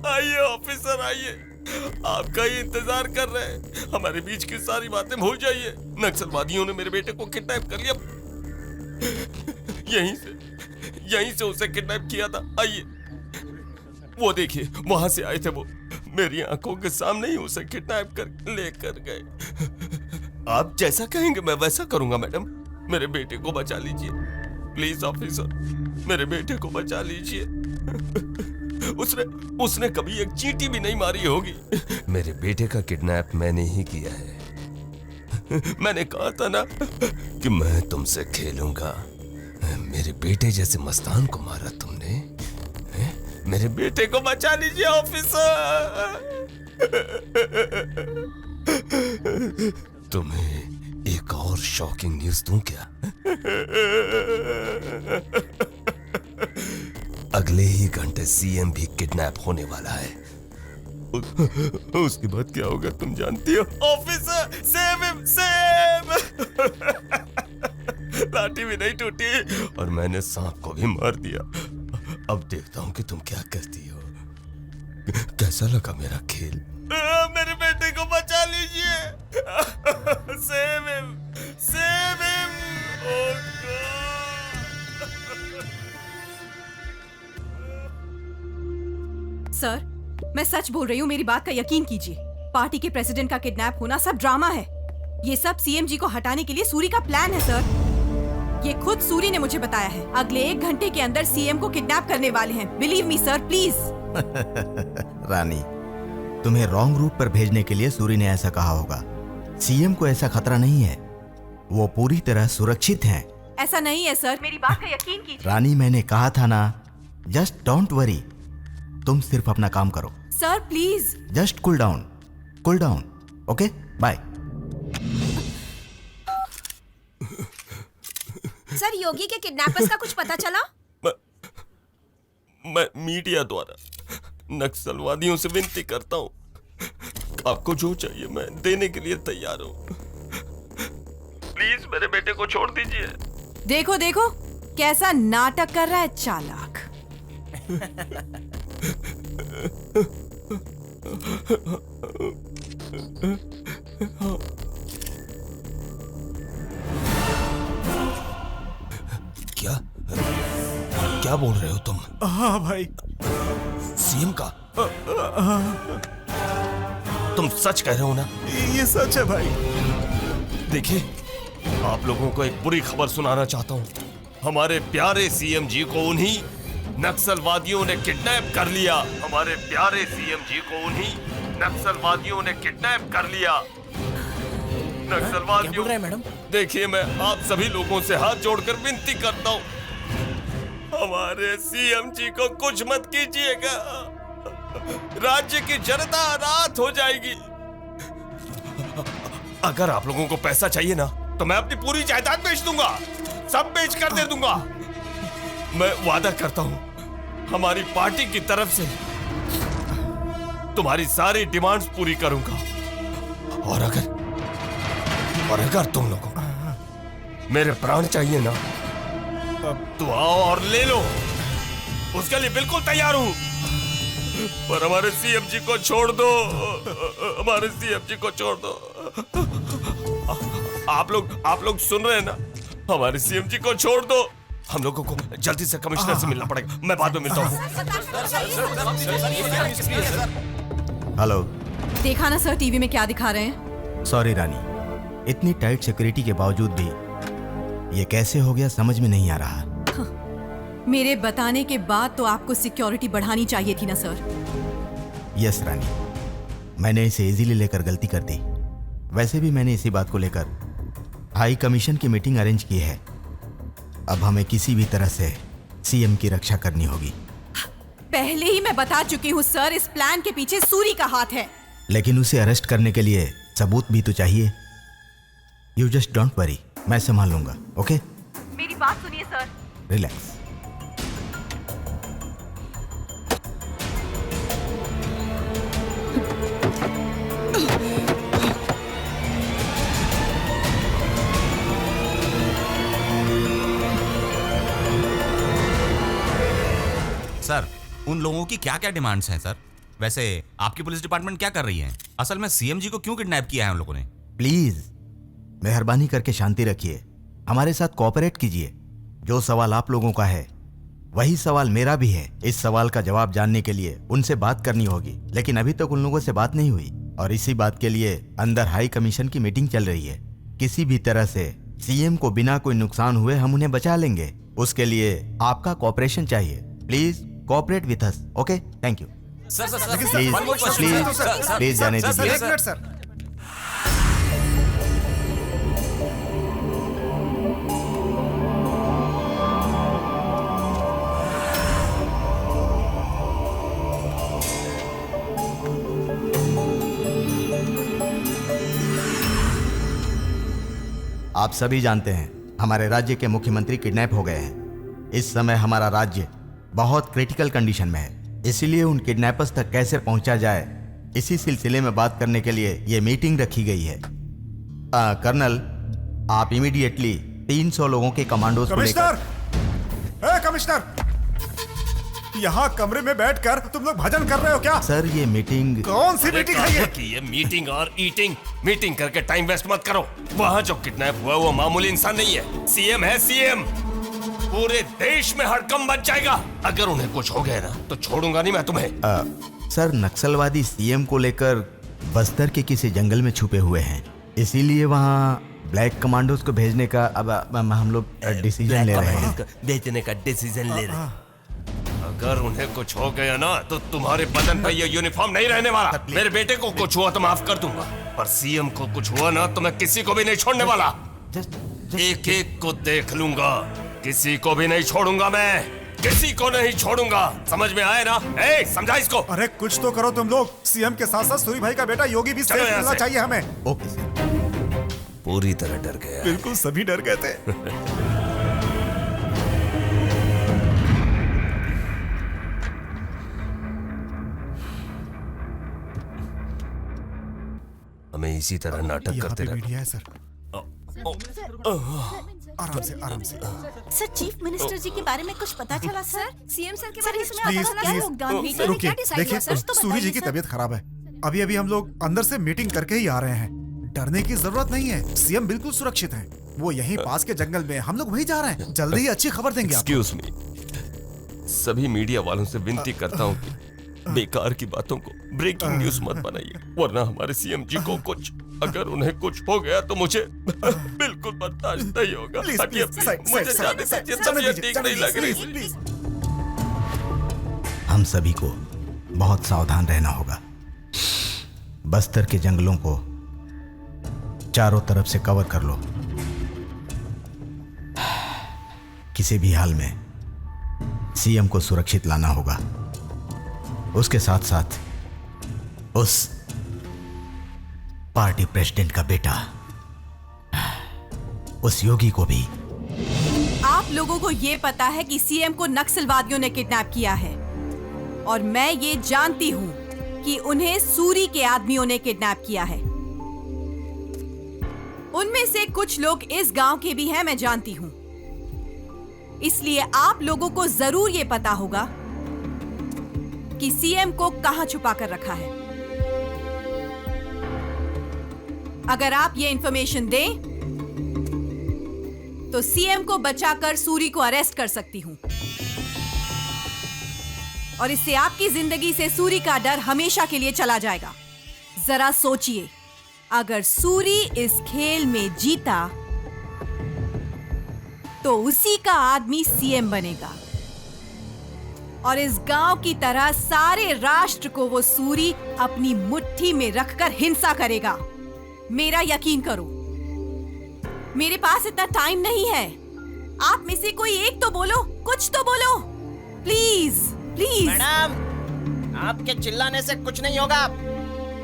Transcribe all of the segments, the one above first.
आइए ऑफिसर आइए, आपका ही इंतजार कर रहे हैं। हमारे बीच की सारी बातें भूल जाइए। नक्सलवादियों ने मेरे बेटे को किडनैप कर लिया। यहीं से उसे किडनैप किया था। आइए, वो देखिए वहां से आए थे वो, मेरी आंखों के सामने ही उसे किडनैप कर लेकर गए। आप जैसा कहेंगे मैं वैसा करूंगा मैडम। मेरे बेटे को बचा लीजिए प्लीज ऑफिसर, मेरे बेटे को बचा लीजिए। उसने कभी एक चींटी भी नहीं मारी होगी। मेरे बेटे का किडनैप मैंने ही किया है। मैंने कहा था ना कि मैं तुमसे खेलूंगा। मेरे बेटे जैसे मस्तान को मारा तुमने। मेरे बेटे को बचा लीजिए ऑफिसर। तुम्हें एक और शॉकिंग न्यूज दूं क्या? अगले ही घंटे सीएम भी किडनैप होने वाला है। उसके बाद क्या होगा तुम जानती हो? Officer save him, save. लाठी भी नहीं टूटी और मैंने सांप को भी मार दिया। अब देखता हूँ कि तुम क्या करती हो। कैसा लगा मेरा खेल? मेरे बेटे को बचा लीजिए। Save him, save him. Oh sir, मैं सच बोल रही हूँ, मेरी बात का यकीन कीजिए। पार्टी के प्रेसिडेंट का किडनैप होना सब ड्रामा है। ये सब सीएम जी को हटाने के लिए सूरी का प्लान है सर। ये खुद सूरी ने मुझे बताया है। अगले 1 घंटे के अंदर सीएम को किडनैप करने वाले हैं। Believe me sir, please. Rani, तुम्हें रॉन्ग रूट पर भेजने के लिए सूरी ने ऐसा कहा होगा। सीएम को ऐसा खतरा नहीं है, वो पूरी तरह सुरक्षित हैं। ऐसा नहीं है सर, मेरी बात का यकीन कीजिए। रानी, मैंने कहा था ना, जस्ट डोंट वरी। तुम सिर्फ अपना काम करो। Sir please. Just cool down, okay, bye. Sir, Yogi के किडनैपर्स का कुछ पता चला? मैं मीडिया द्वारा नक्सलवादियों से विनती करता हूँ, आपको जो चाहिए मैं देने के लिए तैयार हूँ। प्लीज मेरे बेटे को छोड़ दीजिए। देखो देखो कैसा नाटक कर रहा है चालाक। क्या क्या बोल रहे हो तुम? हाँ भाई। सीएम का? तुम सच कह रहे हो ना? ये सच है भाई। देखिए, आप लोगों को एक बुरी खबर सुनाना चाहता हूँ। हमारे प्यारे सीएम जी को उन्हीं नक्सलवादियों ने किडनैप कर लिया। हमारे प्यारे सीएम जी को उन्हीं नक्सलवादियों ने किडनैप कर लिया। नक्सलवादियों, मैडम देखिए, मैं आप सभी लोगों से हाथ जोड़कर विनती करता हूँ, हमारे सीएम जी को कुछ मत कीजिएगा। राज्य की जनता रात हो जाएगी। अगर आप लोगों को पैसा चाहिए ना, तो मैं अपनी पूरी जायदाद बेच दूंगा, सब बेच कर दे दूंगा। मैं वादा करता हूं, हमारी पार्टी की तरफ से तुम्हारी सारी डिमांड्स पूरी करूंगा। और अगर तुम लोगों को मेरे प्राण चाहिए ना, तो आओ और ले लो, उसके लिए बिल्कुल तैयार हूं। पर हमारे सीएम जी को छोड़ दो, हमारे सीएम जी को छोड़ दो। आप लोग सुन रहे हैं ना, हमारे सीएम जी को छोड़ दो। हम लोगों को जल्दी से कमिश्नर से मिलना पड़ेगा। मैं बाद में मिलता हूँ। हेलो। देखा ना सर टीवी में क्या दिखा रहे हैं। सॉरी रानी, इतनी टाइट सिक्योरिटी के बावजूद भी ये कैसे हो गया समझ में नहीं आ रहा। मेरे बताने के बाद तो आपको सिक्योरिटी बढ़ानी चाहिए थी ना सर। यस रानी, मैंने इसे इजीली लेकर गलती कर दी। वैसे भी मैंने इसी बात को लेकर हाई कमीशन की मीटिंग अरेंज की है। अब हमें किसी भी तरह से सीएम की रक्षा करनी होगी। पहले ही मैं बता चुकी हूँ सर, इस प्लान के पीछे सूरी का हाथ है। लेकिन उसे अरेस्ट करने के लिए सबूत भी तो चाहिए। यू जस्ट डोंट वरी, मैं संभाल लूंगा। ओके, मेरी बात सुनिए सर। रिलैक्स। सर, उन लोगों की क्या क्या डिमांड्स हैं सर? वैसे आपकी पुलिस डिपार्टमेंट क्या कर रही है? असल में सीएम जी को क्यों किडनैप किया है उन लोगों ने? प्लीज मेहरबानी करके शांति रखिए, हमारे साथ कोऑपरेट कीजिए। जो सवाल आप लोगों का है वही सवाल मेरा भी है। इस सवाल का जवाब जानने के लिए उनसे बात करनी होगी, लेकिन अभी तक उन लोगों से बात नहीं हुई और इसी बात के लिए अंदर हाई कमीशन की मीटिंग चल रही है। किसी भी तरह से सीएम को बिना कोई नुकसान हुए हम उन्हें बचा लेंगे। उसके लिए आपका कोऑपरेशन चाहिए। Please cooperate with us. Okay, thank you. Please जाने दीजिए। आप सभी जानते हैं हमारे राज्य के मुख्यमंत्री किडनैप हो गए हैं। इस समय हमारा राज्य बहुत क्रिटिकल कंडीशन में है, इसीलिए उन किडनैपर्स तक कैसे पहुंचा जाए, इसी सिलसिले में बात करने के लिए ये मीटिंग रखी गई है। कर्नल, आप इमीडिएटली 300 लोगों के कमांडोज को लेकर। कमिश्नर, कमिश्नर, यहाँ कमरे में बैठकर तुम लोग भजन कर रहे हो क्या? सर ये मीटिंग कौन सी मीटिंग है ये? कि ये मीटिंग और ईटिंग, मीटिंग करके टाइम वेस्ट मत करो। वहाँ जो किडनैप हुआ वो मामूली इंसान नहीं है, सीएम है सीएम। पूरे देश में हड़कंप मच जाएगा। अगर उन्हें कुछ हो गया ना तो छोड़ूंगा नहीं मैं तुम्हें। सर नक्सलवादी सीएम को लेकर बस्तर के किसी जंगल में छुपे हुए हैं, इसीलिए वहाँ ब्लैक कमांडोज को भेजने का अब हम लोग डिसीजन ले रहे हैं। भेजने का डिसीजन ले रहे हैं। अगर उन्हें कुछ हो गया ना तो तुम्हारे बदन पर ये यूनिफॉर्म नहीं रहने वाला। मेरे बेटे को कुछ हुआ तो माफ कर दूंगा, पर सीएम को कुछ हुआ ना तो मैं किसी को भी नहीं छोड़ने वाला। एक एक को देख लूंगा, किसी को भी नहीं छोड़ूंगा। मैं किसी को नहीं छोड़ूंगा, समझ में आए ना? ए, समझा इसको। अरे कुछ तो करो तुम लोग। सीएम के साथ साथ सूरी भाई का बेटा योगी भी सेफ चलो यहाँ मिलना से। चाहिए हमें। Okay sir. पूरी तरह डर गया। बिल्कुल सभी डर गए थे। हमें इसी तरह नाटक यहाँ करते पे रहना। मीडिया है सर। आराम से, आराम से। सर चीफ मिनिस्टर जी के बारे में कुछ पता चला सर? सीएम सर के बारे में कुछ प्लीज, पता चला? योगदान प्लीज, मीटिंग में रुकिए। क्या डिसाइड हुआ देखिए, सर? तो सूरी जी बताइए की सर। तबीयत खराब है। अभी अभी हम लोग अंदर से मीटिंग करके ही आ रहे हैं। डरने की जरूरत नहीं है, सीएम बिल्कुल सुरक्षित हैं। वो यहीं पास के जंगल में, हम लोग वहीं जा रहे हैं। जल्दी ही अच्छी खबर देंगे आपको। एक्सक्यूज मी, सभी मीडिया वालों से विनती करता हूँ कि बेकार की बातों को ब्रेकिंग न्यूज मत बनाइए, वरना हमारे सीएम जी को कुछ, अगर उन्हें कुछ हो गया तो मुझे बिल्कुल बर्दाश्त नहीं होगा। प्लीज, हटिए, प्लीज, साइड, मुझे साइड, जाने साइड, दीजिए, जाने तबीयत दीजिए, ठीक नहीं लग रही। प्लीज। हम सभी को बहुत सावधान रहना होगा। बस्तर के जंगलों को चारों तरफ से कवर कर लो। किसी भी हाल में सीएम को सुरक्षित लाना होगा। उसके साथ साथ उस पार्टी प्रेसिडेंट का बेटा, उस योगी को भी। आप लोगों को ये पता है कि सीएम को नक्सलवादियों ने किडनैप किया है, और मैं ये जानती हूँ कि उन्हें सूरी के आदमियों ने किडनैप किया है। उनमें से कुछ लोग इस गांव के भी हैं, मैं जानती हूँ। इसलिए आप लोगों को जरूर ये पता होगा कि सीएम को कहां छुपा कर रखा है। अगर आप ये इंफॉर्मेशन दें तो सीएम को बचाकर सूरी को अरेस्ट कर सकती हूं, और इससे आपकी जिंदगी से सूरी का डर हमेशा के लिए चला जाएगा। जरा सोचिए, अगर सूरी इस खेल में जीता तो उसी का आदमी सीएम बनेगा, और इस गांव की तरह सारे राष्ट्र को वो सूरी अपनी मुट्ठी में रखकर हिंसा करेगा। मेरा यकीन करो। मेरे पास इतना टाइम नहीं है। आप में से कोई एक तो बोलो, कुछ तो बोलो, प्लीज प्लीज। मैडम, आपके चिल्लाने से कुछ नहीं होगा।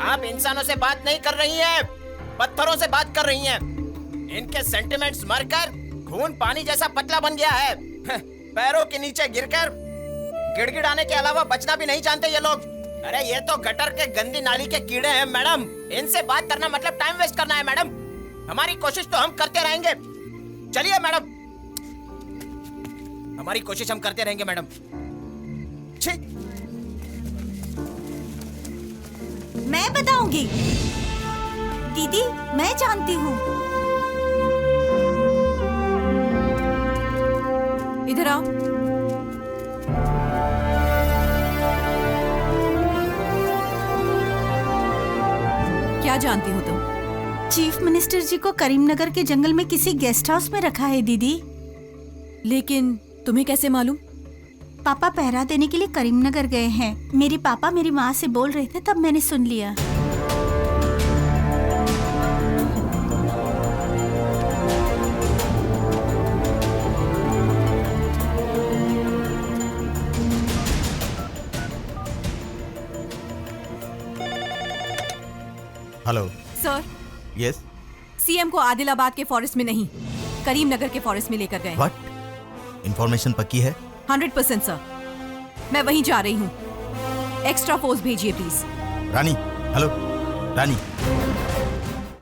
आप इंसानों से बात नहीं कर रही हैं, पत्थरों से बात कर रही हैं। इनके सेंटिमेंट्स मरकर खून पानी जैसा पतला बन गया है। पैरों के नीचे गिरकर गिड़गिड़ाने के अलावा बचना भी नहीं जानते ये लोग। अरे ये तो गटर के गंदी नाली के कीड़े हैं मैडम। इनसे बात करना मतलब टाइम वेस्ट करना है मैडम। हमारी कोशिश तो हम करते रहेंगे। चलिए मैडम, हमारी कोशिश हम करते रहेंगे मैडम। मैं बताऊंगी दीदी, मैं जानती हूँ। इधर आओ। क्या जानती हो तुम? चीफ मिनिस्टर जी को करीमनगर के जंगल में किसी गेस्ट हाउस में रखा है दीदी। लेकिन तुम्हें कैसे मालूम? पापा पहरा देने के लिए करीमनगर गए हैं। मेरे पापा मेरी माँ से बोल रहे थे, तब मैंने सुन लिया। हेलो सर, यस सीएम को आदिलाबाद के फॉरेस्ट में नहीं, करीमनगर के फॉरेस्ट में लेकर गए। व्हाट? इंफॉर्मेशन पक्की है? 100% सर। मैं वहीं जा रही हूँ। एक्स्ट्रा फोर्स भेजिए प्लीज। Rani, hello Rani,